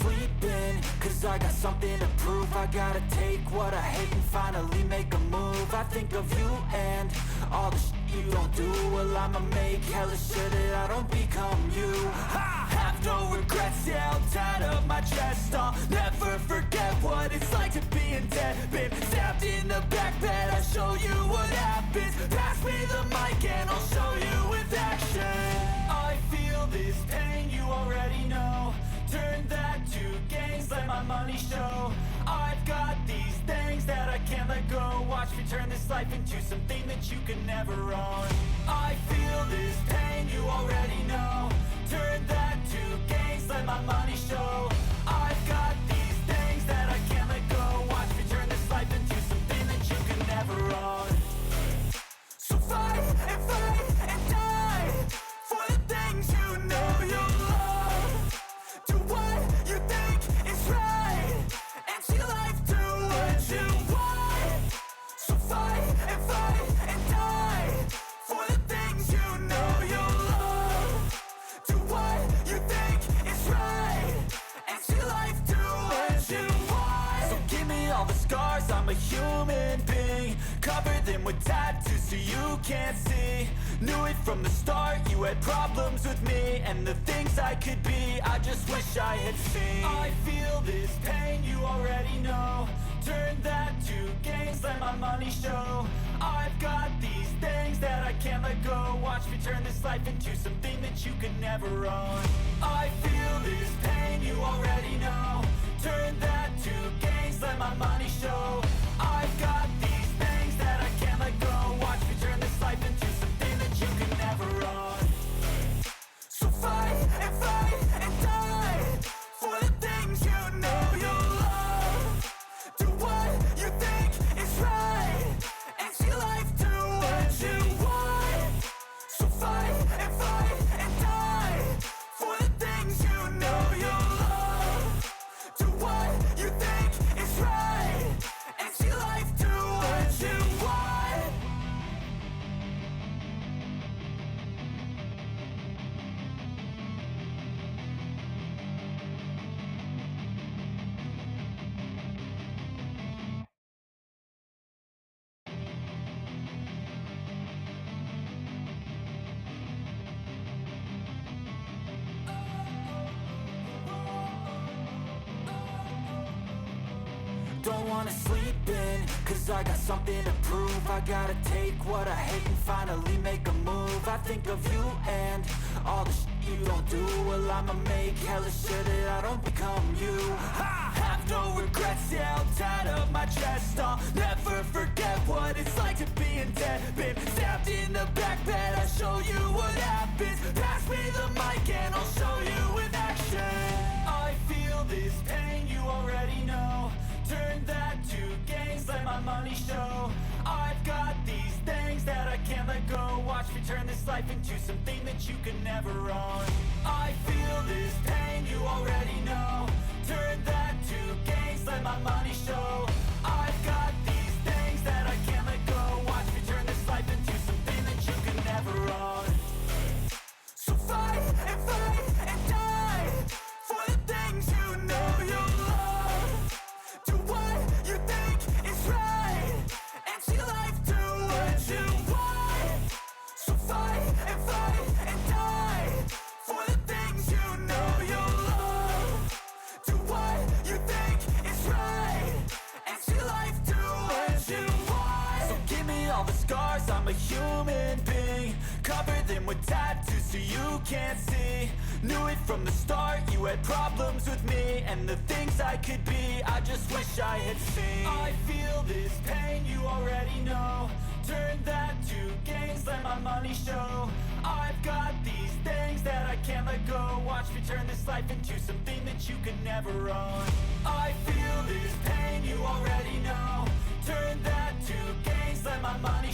sleeping, cause I got something to prove. I gotta take what I hate and finally make a move. I think of you and all the shit you don't do. Well, I'ma make hella sure that I don't become you. I have no regrets, yeah, I'll tie up my chest. I'll never forget what it's like to be in debt. Been stabbed in the back bed, I'll show you what happens. Pass me the mic and I'll show you with action. I feel this pain, you already know. Turn that to gains, let my money show. I've got these things that I can't let go. Watch me turn this life into something that you can never own. I feel this pain, you already know. Turn that to gains, let my money show. I've got these things that I can't let go. Watch me turn this life into something that you can never own. So fight and die for the things you know you love. Do what you think is right and see life do what you want. So fight and die for the things you know you love. Do what you think is right and see life do what you want. So give me all the scars, I'm a human being. Cover them with tattoos so you can't see. Knew it from the start, you had problems with me and the things I could be, I just wish I had seen. I feel this pain, you already know. Turn that to gains, let my money show. I've got these things that I can't let go. Watch me turn this life into something that you could never own. I feel this pain, you already know. Turn that to gains, let my money show. I've got these things that I can't let go. Watch me turn this life into something that you can never own. So fight and die for the things you know you love. Do what you think is right and see life do what you want. So fight and die for the things you know you love. Do what you think is right and see life do what you want. Don't wanna sleep in, cause I got something to prove. I gotta take what I hate and finally make a move. I think of you and all the shit you don't do. Well, I'ma make hella sure that I don't become you. I have no regrets, yeah, I'll tie up my chest. I'll never forget what it's like to be in debt. Been stabbed in the back bed, I'll show you what happens. Pass me the mic and I'll show you with action. I feel this pain, you already know. Turn that to gains, let my money show. I've got these things that I can't let go. Watch me turn this life into something that you can never own. I feel this pain, you already know. Turn that to gains, let my money show. I've got these things that I can't let go. Watch me turn this life into something that you can never own. So fight and die for the things you know you love. Do what you think is right and see life do what you want. So fight and die for the things you know you love. Do what you think is right and see life do what you want. So give me all the scars, I'm a human being. Cover them with tattoos so you can't see. Knew it from the start, you had problems with me and the things I could be, I just wish I had seen. I feel this pain, you already know. Turn that to gains, let my money show. I've got these things that I can't let go. Watch me turn this life into something that you can never own. I feel this pain, you already know. Turn that to gains, let my money